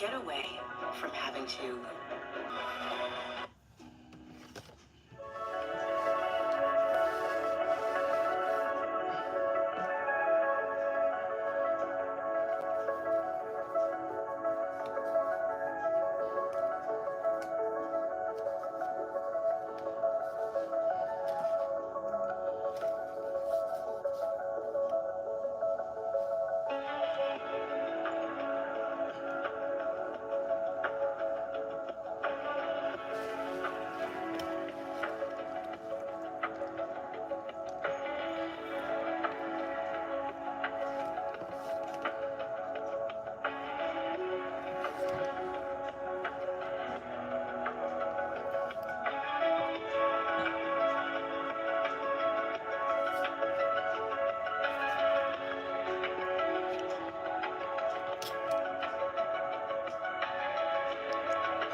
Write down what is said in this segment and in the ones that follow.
get away from having to...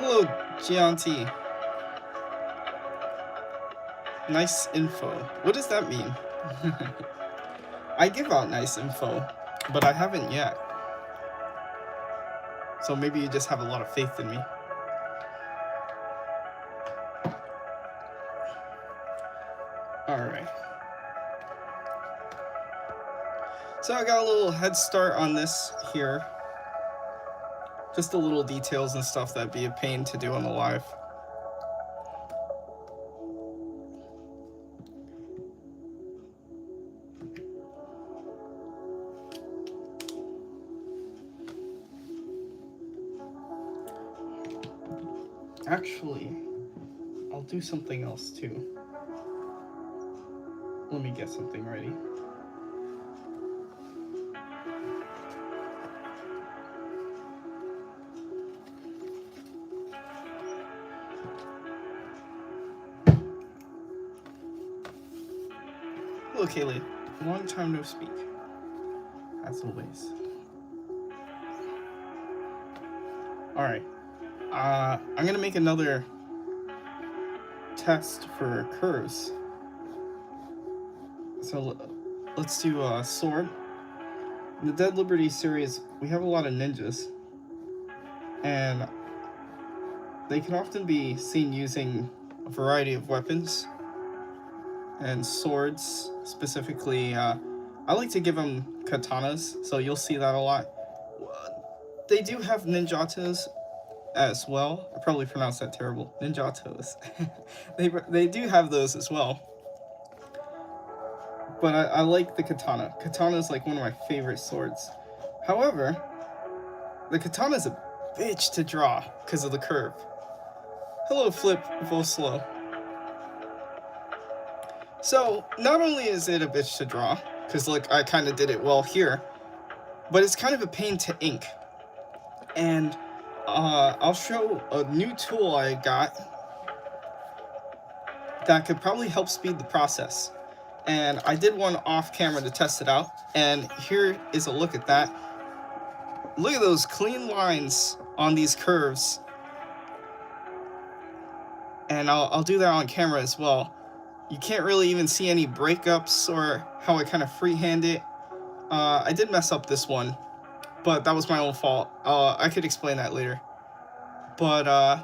Hello, Gianti. Nice info. What does that mean? I give out nice info, but I haven't yet. So maybe you just have a lot of faith in me. Alright. So I got a little head start on this here. Just the little details and stuff that'd be a pain to do on the live. Actually, I'll do something else too. Let me get something ready. Hello, Kaylee. Long time no speak. As always. Alright. I'm gonna make another test for curves. So let's do a sword. In the Dead Liberty series, we have a lot of ninjas. And they can often be seen using a variety of weapons. And swords, specifically, I like to give them katanas, so you'll see that a lot. They do have ninjatos as well. I probably pronounced that terrible. Ninjatos. they do have those as well. But I like the katana. Katana is like one of my favorite swords. However, the katana is a bitch to draw because of the curve. Hello, Flip Voslo. So, not only is it a bitch to draw, because like I kind of did it well here, but it's kind of a pain to ink. And I'll show a new tool I got that could probably help speed the process. And I did one off camera to test it out, and here is a look at that. Look at those clean lines on these curves. And I'll do that on camera as well. You can't really even see any breakups or how I kind of freehand it. I did mess up this one, but that was my own fault. I could explain that later. But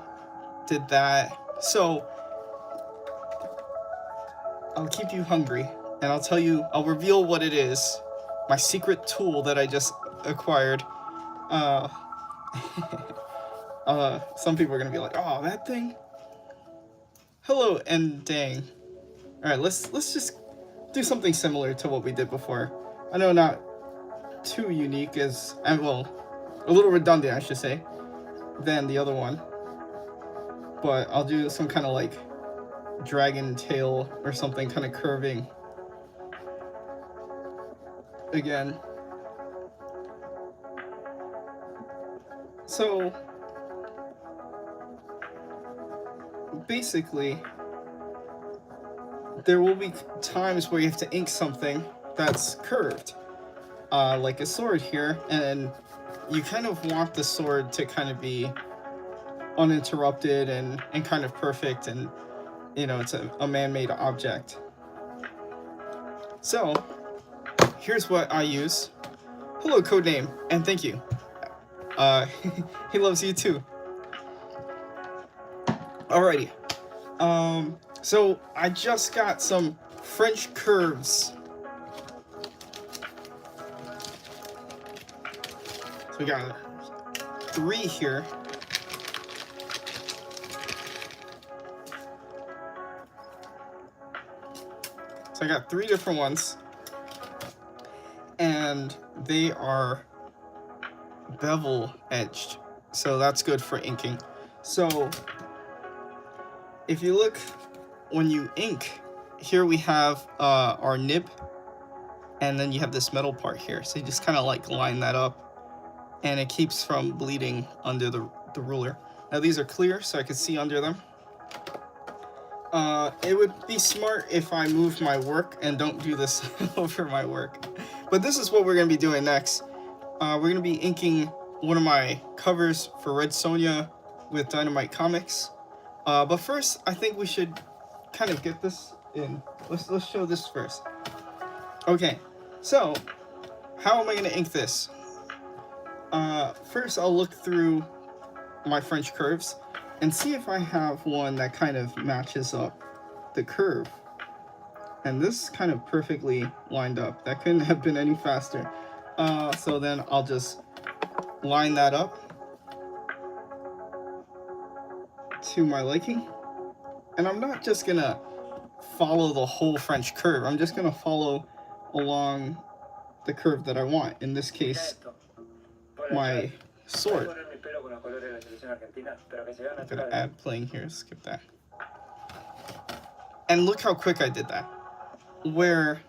did that. So I'll keep you hungry, and I'll reveal what it is. My secret tool that I just acquired. Some people are gonna be like, oh, that thing? Hello, and dang. Alright, let's just do something similar to what we did before. I know not too unique as, well, a little redundant, I should say, than the other one. But I'll do some kind of like dragon tail or something kind of curving. Again. So, basically, there will be times where you have to ink something that's curved, like a sword here, and you kind of want the sword to kind of be uninterrupted and kind of perfect, and you know, it's a man-made object. So here's what I use. Hello, Codename, and thank you. He loves you too. Alrighty. So I just got some French curves. So we got 3 here. So I got 3 different ones. And they are bevel edged. So that's good for inking. So if you look, when you ink, here we have our nib, and then you have this metal part here. So you just kind of like line that up, and it keeps from bleeding under the ruler. Now these are clear, so I can see under them. It would be smart if I moved my work and don't do this over my work. But this is what we're going to be doing next. We're going to be inking one of my covers for Red Sonja with Dynamite Comics. But first, I think we should kind of get this in. Let's show this first. Okay, so how am I going to ink this? First, I'll look through my French curves and see if I have one that kind of matches up the curve. And this kind of perfectly lined up. That couldn't have been any faster. So then I'll just line that up to my liking. And I'm not just gonna follow the whole French curve. I'm just gonna follow along the curve that I want. In this case, my sword. I'm gonna add playing here, skip that. And look how quick I did that. Where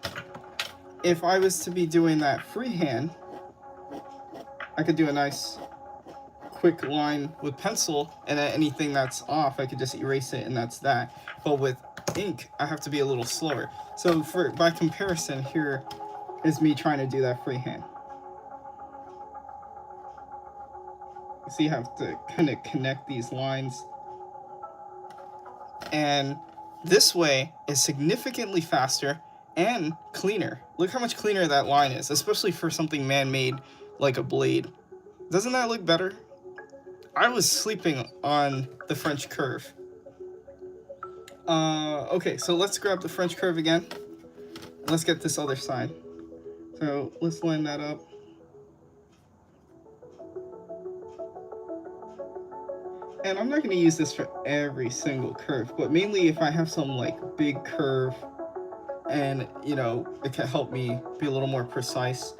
if I was to be doing that freehand, I could do a nice quick line with pencil, and then anything that's off, I could just erase it, and that's that. But with ink, I have to be a little slower. So by comparison, here is me trying to do that freehand. See, you have to kind of connect these lines. And this way is significantly faster and cleaner. Look how much cleaner that line is, especially for something man-made like a blade. Doesn't that look better? I was sleeping on the French curve. Okay, so let's grab the French curve again. Let's get this other side. So let's line that up. And I'm not going to use this for every single curve, but mainly if I have some like big curve and, you know, it can help me be a little more precise,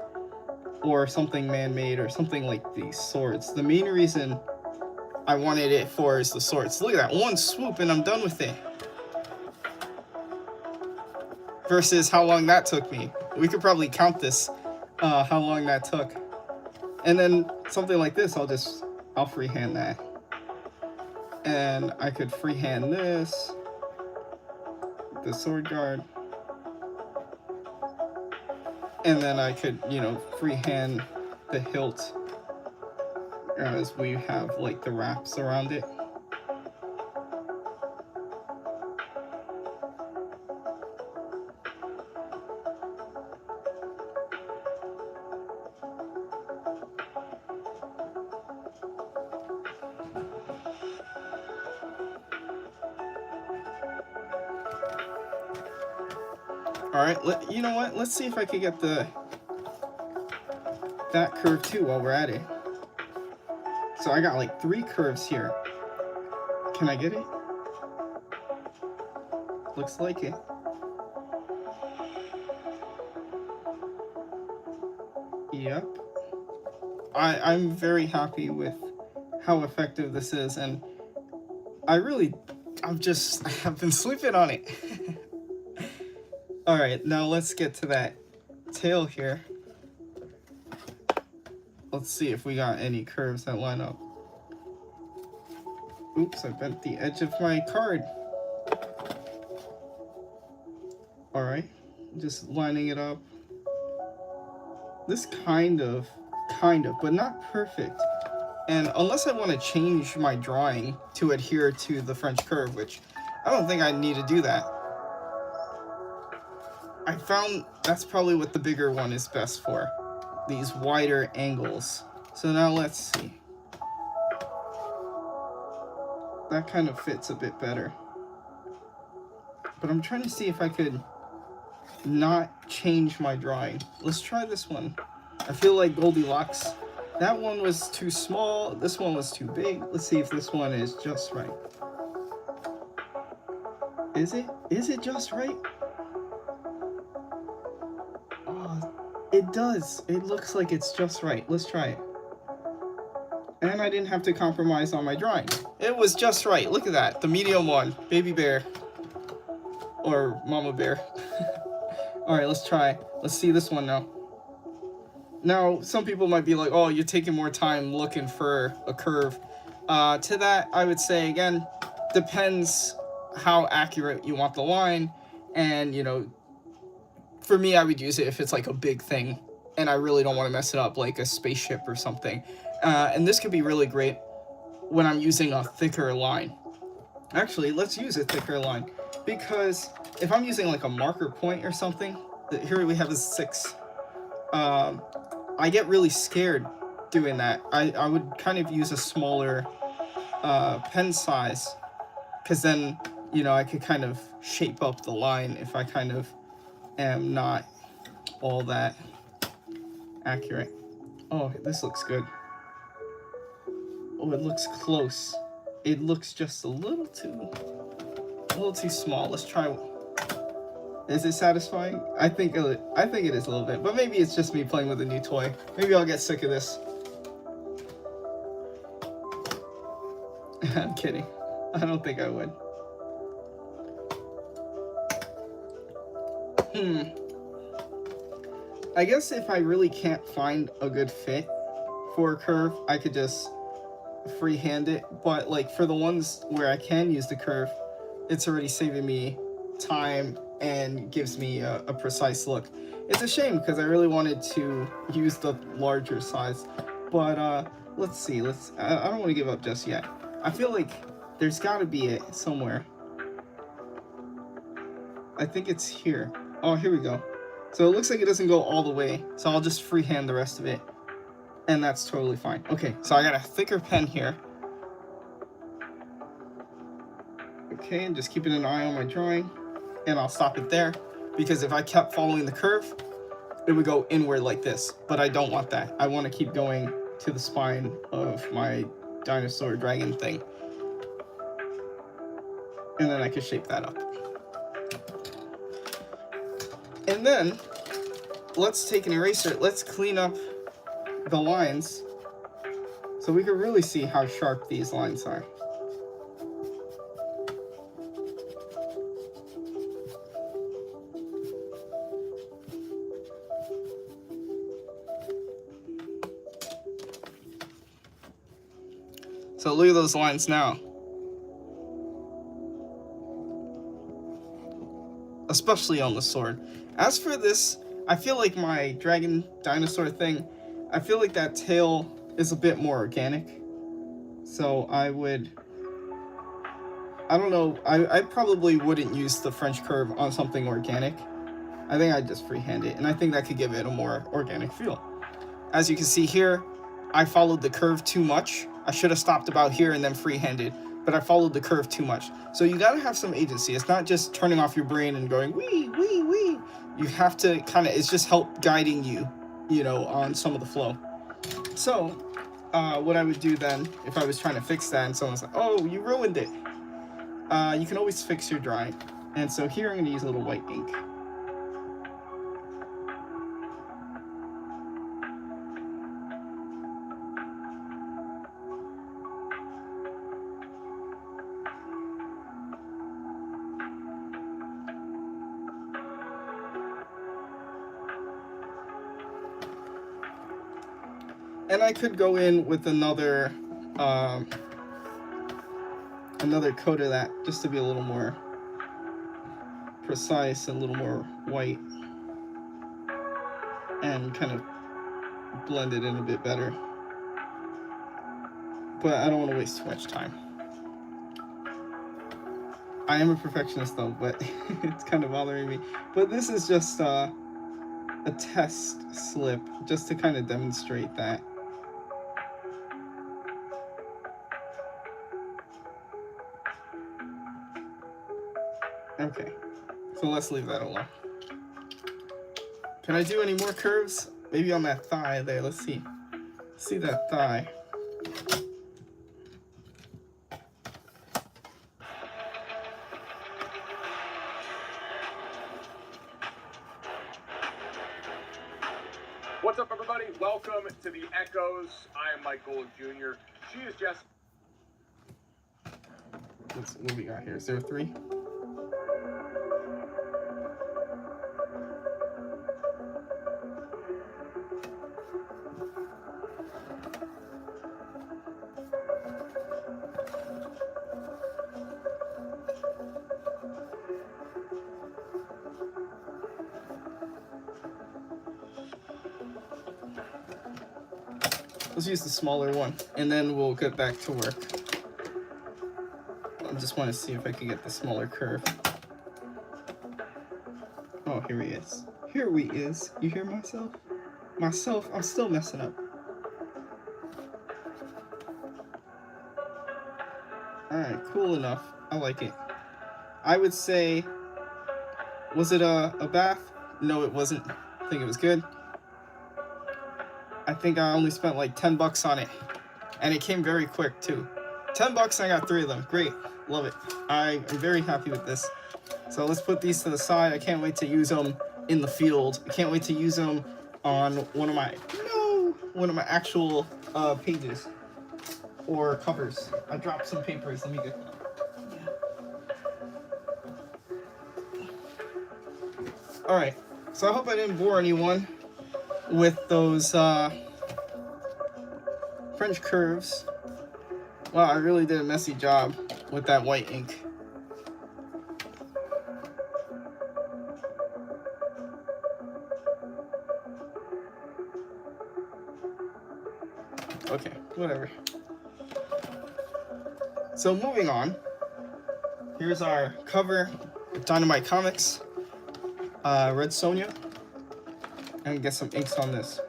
or something man-made, or something like these swords. The main reason I wanted it for is the swords. Look at that, one swoop and I'm done with it. Versus how long that took me. We could probably count this, how long that took. And then something like this, I'll freehand that. And I could freehand this, the sword guard. And then I could, you know, freehand the hilt as we have like the wraps around it. Alright, you know what? Let's see if I can get that curve too while we're at it. So I got like 3 curves here. Can I get it? Looks like it. Yep. I'm very happy with how effective this is, and I've been sleeping on it. Alright, now let's get to that tail here. Let's see if we got any curves that line up. Oops, I bent the edge of my card. Alright, just lining it up. This kind of, but not perfect. And unless I want to change my drawing to adhere to the French curve, which I don't think I need to do that. I found that's probably what the bigger one is best for. These wider angles. So now let's see. that kind of fits a bit better. But I'm trying to see if I could not change my drawing. Let's try this one. I feel like Goldilocks. That one was too small. This one was too big. Let's see if this one is just right. Is it? Is it just right? Oh, it does. It looks like it's just right. Let's try it. And I didn't have to compromise on my drawing. It was just right. Look at that. The medium one. Baby bear. Or mama bear. Alright, let's try. Let's see this one now. Now, some people might be like, oh, you're taking more time looking for a curve. To that, I would say, again, depends how accurate you want the line. And, you know, for me, I would use it if it's like a big thing and I really don't want to mess it up, like a spaceship or something. And this could be really great when I'm using a thicker line. Actually, let's use a thicker line, because if I'm using like a marker point or something, here we have a 6. I get really scared doing that. I would kind of use a smaller pen size, because then, you know, I could kind of shape up the line if I kind of am not all that accurate. Oh, this looks good. Oh, it looks close. It looks just a little too small. Let's try. Is it satisfying? I think it is a little bit, but maybe it's just me playing with a new toy. Maybe I'll get sick of this. I'm kidding. I don't think I would. I guess if I really can't find a good fit for a curve, I could just freehand it. But like for the ones where I can use the curve, it's already saving me time and gives me a precise look. It's a shame because I really wanted to use the larger size. But let's see. I don't want to give up just yet. I feel like there's got to be it somewhere. I think it's here. Oh, here we go. So it looks like it doesn't go all the way, so I'll just freehand the rest of it, and that's totally fine. Okay, so I got a thicker pen here. Okay, and just keeping an eye on my drawing, and I'll stop it there, because if I kept following the curve, it would go inward like this, but I don't want that. I want to keep going to the spine of my dinosaur dragon thing, and then I can shape that up. And then, let's take an eraser, let's clean up the lines so we can really see how sharp these lines are. So look at those lines now. Especially on the sword. As for this, I feel like my dragon dinosaur thing, I feel like that tail is a bit more organic. So I don't know, I probably wouldn't use the French curve on something organic. I think I'd just freehand it, and I think that could give it a more organic feel. As you can see here, I followed the curve too much. I should have stopped about here and then freehanded, but I followed the curve too much. So you gotta have some agency. It's not just turning off your brain and going, wee, wee, wee. You have to kind of, it's just help guiding you, you know, on some of the flow. So, what I would do then, if I was trying to fix that and someone's like, oh, you ruined it. You can always fix your drawing. And so here I'm gonna use a little white ink. And I could go in with another coat of that, just to be a little more precise and a little more white, and kind of blend it in a bit better. But I don't want to waste too much time. I am a perfectionist though, but it's kind of bothering me. But this is just a test slip, just to kind of demonstrate that. Okay, so let's leave that alone. Can I do any more curves? Maybe on that thigh there. Let's see. See that thigh. What's up, everybody? Welcome to the Echoes. I am Michael Jr. She is Jess. What do we got here? 03? Let's use the smaller one, and then we'll get back to work. I just want to see if I can get the smaller curve. Oh, here he is. Here he is. You hear myself? Myself, I'm still messing up. Alright, cool enough. I like it. I would say, was it a bath? No, it wasn't. I think it was good. I think I only spent like $10 on it. And it came very quick too. $10, I got 3 of them. Great. Love it. I am very happy with this. So let's put these to the side. I can't wait to use them in the field. I can't wait to use them on one of my actual pages or covers. I dropped some papers. Let me get them. All right. So I hope I didn't bore anyone with those French curves. Wow, I really did a messy job with that white ink. Okay, whatever. So moving on, here's our cover of Dynamite Comics, Red Sonja, and get some inks on this.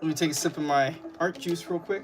Let me take a sip of my art juice real quick.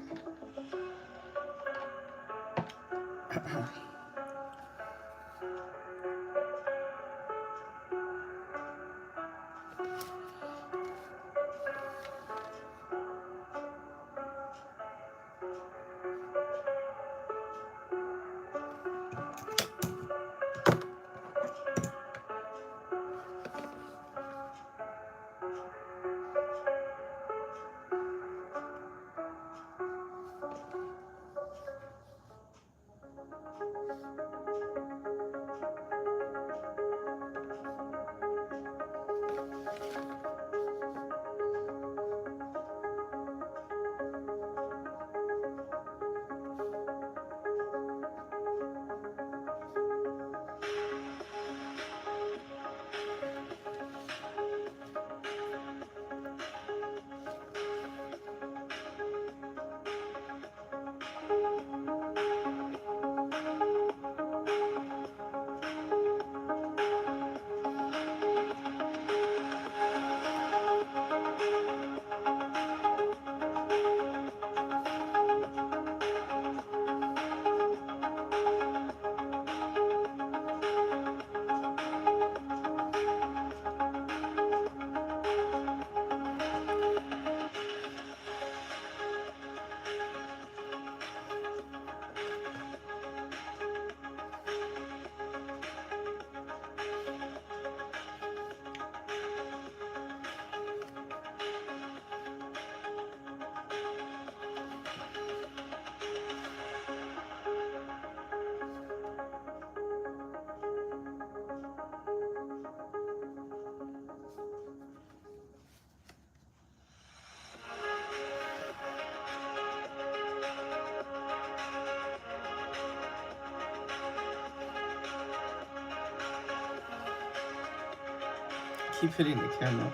Keep hitting the camera.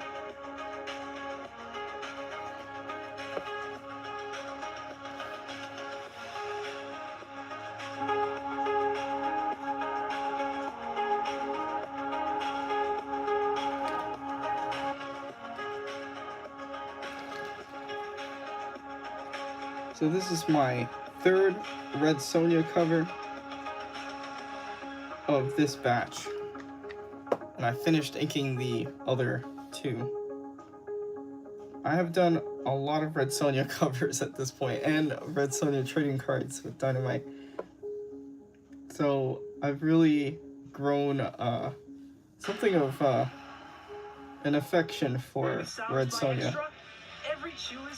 So this is my third Red Sonja cover of this batch. And I finished inking the other two. I have done a lot of Red Sonja covers at this point, and Red Sonja trading cards with Dynamite. So I've really grown something of an affection for Red Sonja.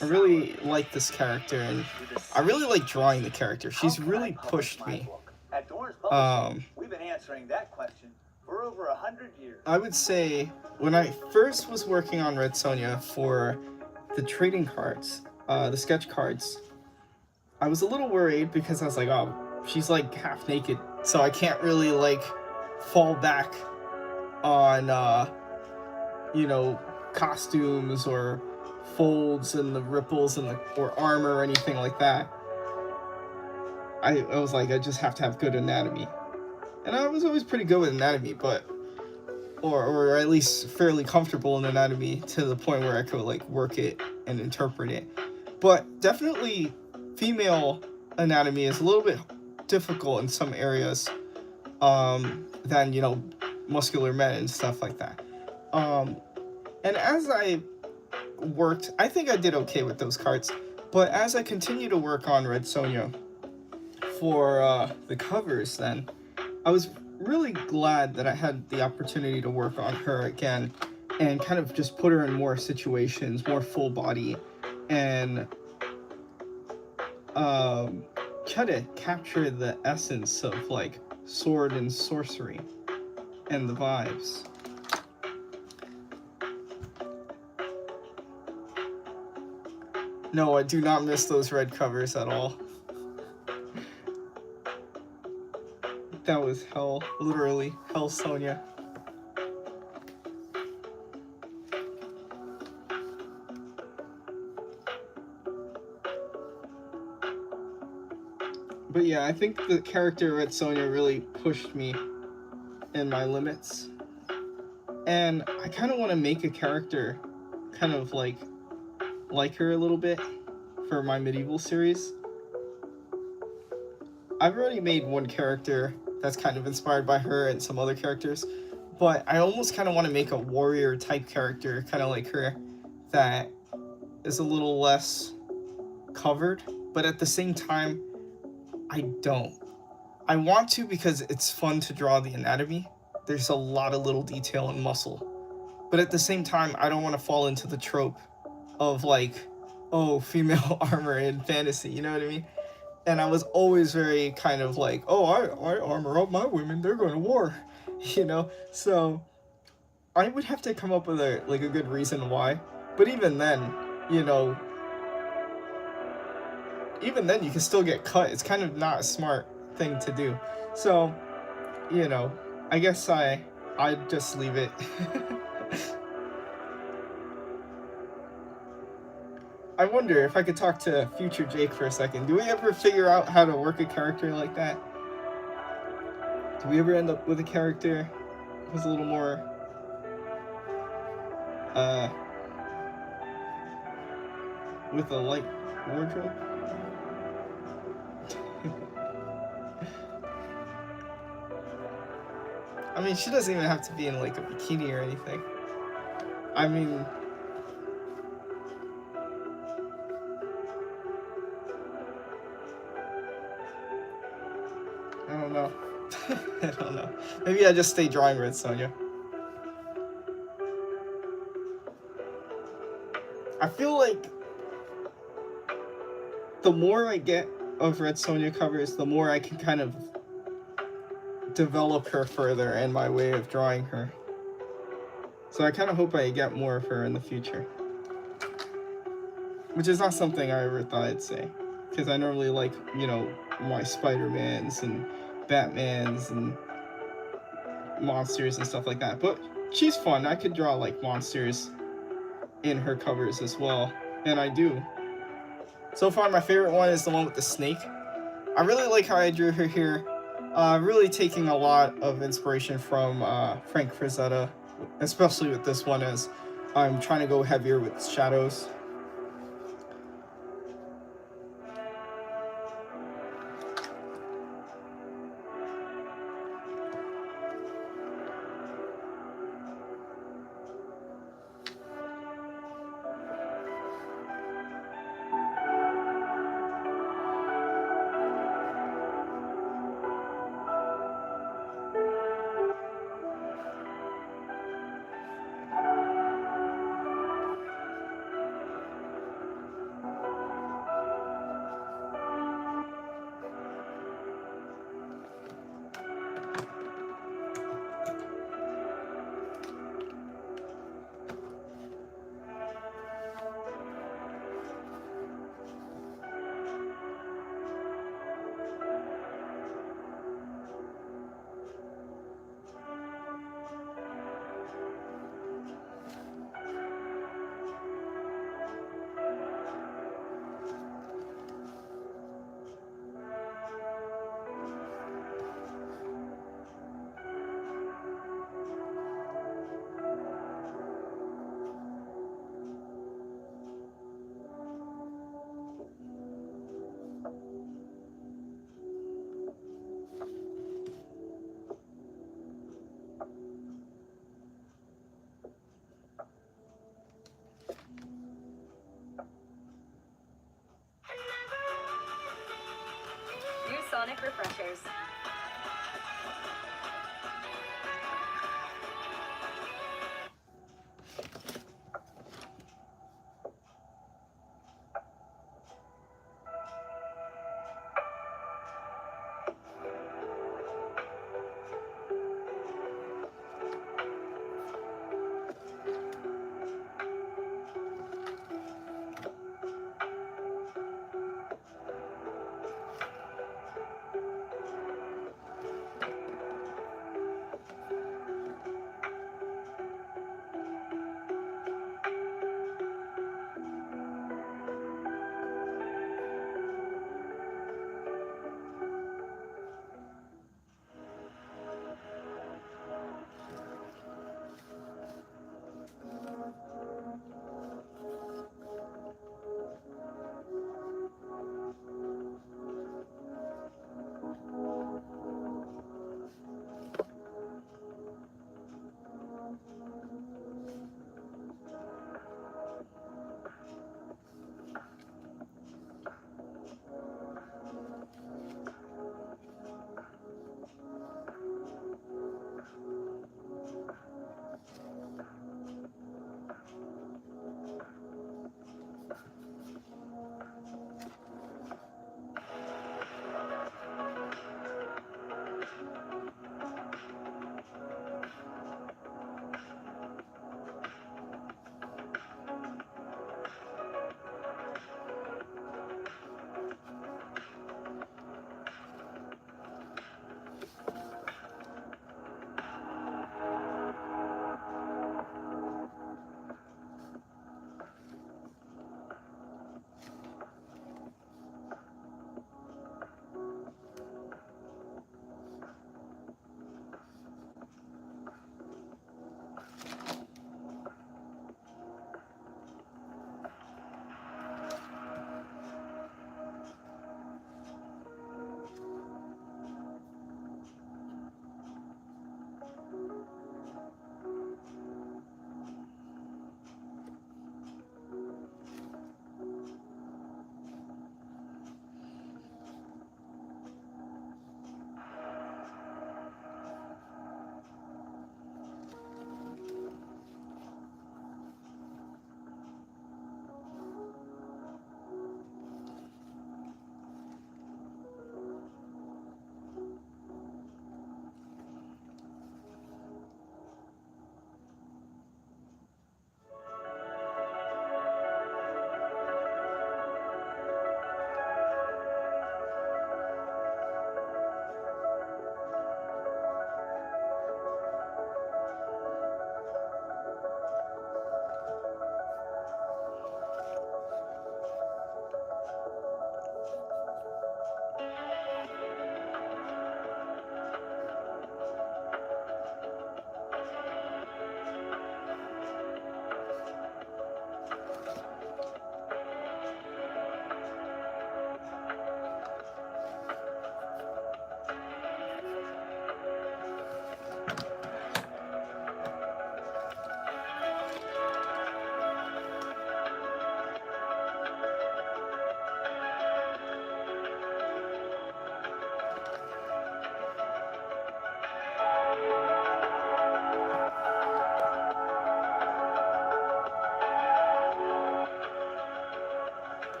I really like this character, and I really like drawing the character. She's really pushed me. We've been answering that question for over 100 years. I would say when I first was working on Red Sonja for the trading cards, the sketch cards, I was a little worried because I was like, oh, she's like half naked, so I can't really like fall back on costumes or folds and the ripples and or armor or anything like that. I was like, I just have to have good anatomy, and I was always pretty good with anatomy, but or at least fairly comfortable in anatomy to the point where I could like work it and interpret it. But definitely female anatomy is a little bit difficult in some areas than muscular men and stuff like that. And as I worked, I think I did okay with those cards, but as I continue to work on Red Sonja for the covers, then I was really glad that I had the opportunity to work on her again and kind of just put her in more situations, more full body, and try to capture the essence of like sword and sorcery and the vibes. No, I do not miss those red covers at all. That was hell, literally hell Sonja. But yeah, I think the character Red Sonja really pushed me in my limits. And I kind of want to make a character kind of like her a little bit for my medieval series. I've already made one character that's kind of inspired by her and some other characters, but I almost kind of want to make a warrior type character, kind of like her, that is a little less covered, but at the same time, I don't. I want to because it's fun to draw the anatomy. There's a lot of little detail and muscle, but at the same time, I don't want to fall into the trope of like, oh, female armor in fantasy, you know what I mean? And I was always very kind of like, oh, I armor up my women, they're going to war, So I would have to come up with a good reason why. But even then, you can still get cut. It's kind of not a smart thing to do. So, I guess I'd just leave it. I wonder if I could talk to future Jake for a second. Do we ever figure out how to work a character like that? Do we ever end up with a character who's a little more with a light wardrobe? I mean, she doesn't even have to be in like a bikini or anything. I mean, I don't know. I don't know. Maybe I just stay drawing Red Sonja. I feel like the more I get of Red Sonja covers, the more I can kind of develop her further and my way of drawing her. So I kind of hope I get more of her in the future. Which is not something I ever thought I'd say. Because I normally like, my Spider-Mans and Batmans and monsters and stuff like that. But she's fun. I could draw like monsters in her covers as well. And I do. So far, my favorite one is the one with the snake. I really like how I drew her here. Really taking a lot of inspiration from Frank Frazetta, especially with this one, as I'm trying to go heavier with shadows.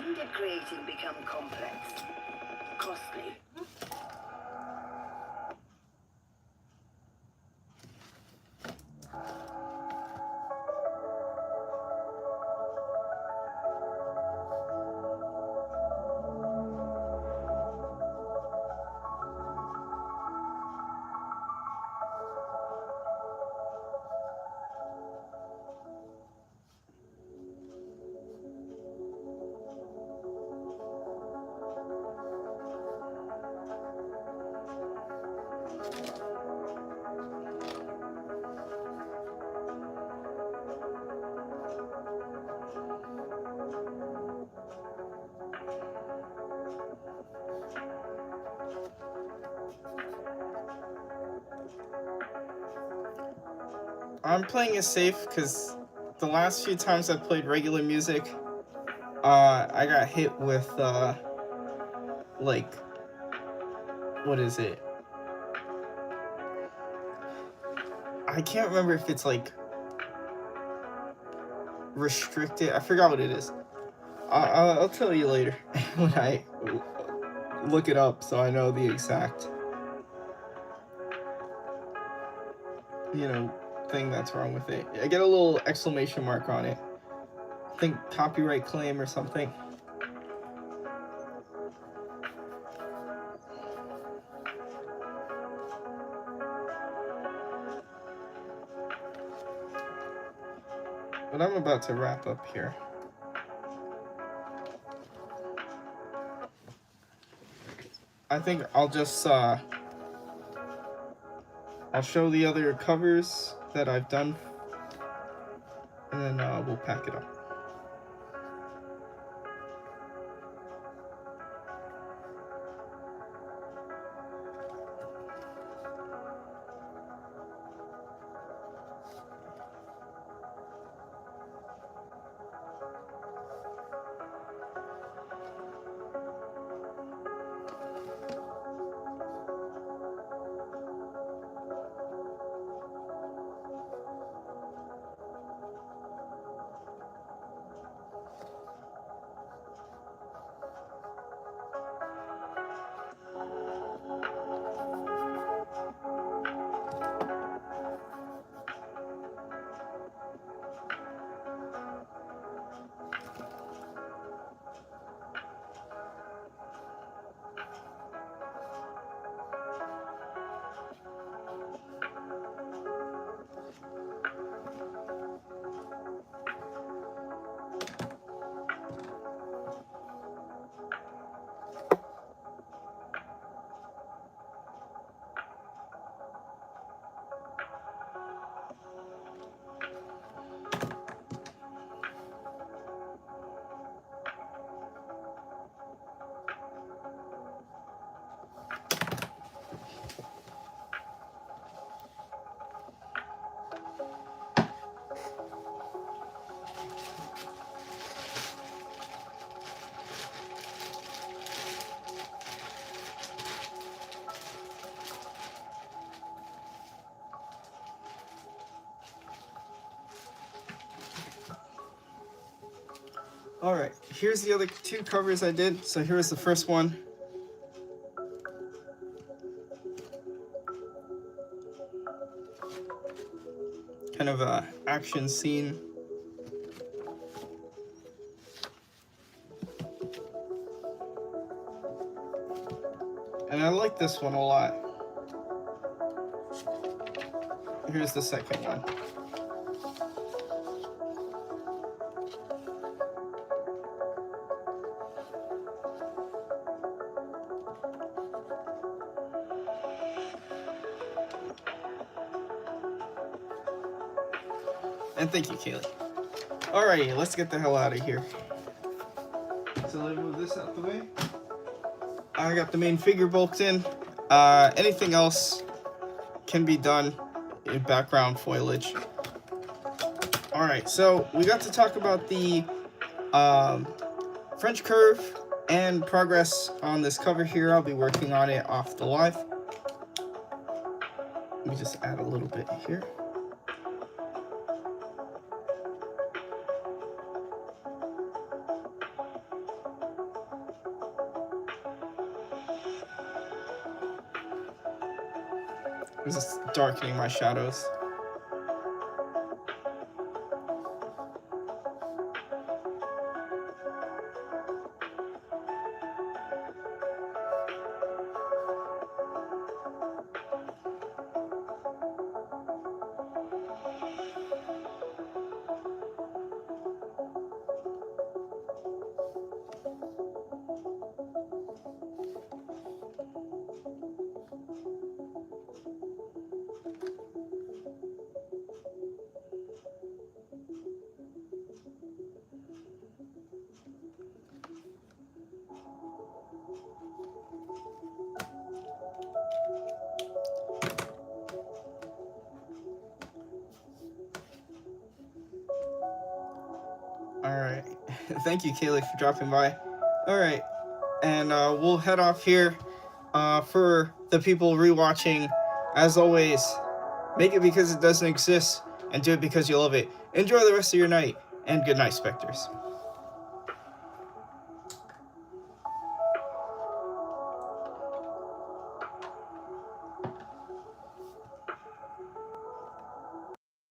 When did creating become complex? Costly? I'm playing it safe because the last few times I played regular music, I got hit with, like, what is it? I can't remember if it's, like, restricted. I forgot what it is. I'll tell you later when I look it up so I know the exact, thing that's wrong with it. I get a little exclamation mark on it. I think copyright claim or something. But I'm about to wrap up here. I think I'll just, I'll show the other covers that I've done, and then we'll pack it up. Alright, here's the other two covers I did. So here's the first one. Kind of a action scene. And I like this one a lot. Here's the second one. And thank you, Kaylee. Alrighty, let's get the hell out of here. So let me move this out the way. I got the main figure bulked in. Anything else can be done in background foliage. Alright, so we got to talk about the French curve and progress on this cover here. I'll be working on it off the live. Let me just add a little bit here. I'm just darkening my shadows. Alright. Thank you, Kaylee, for dropping by. Alright. And we'll head off here. For the people rewatching, as always, make it because it doesn't exist, and do it because you love it. Enjoy the rest of your night, and good night, Spectres.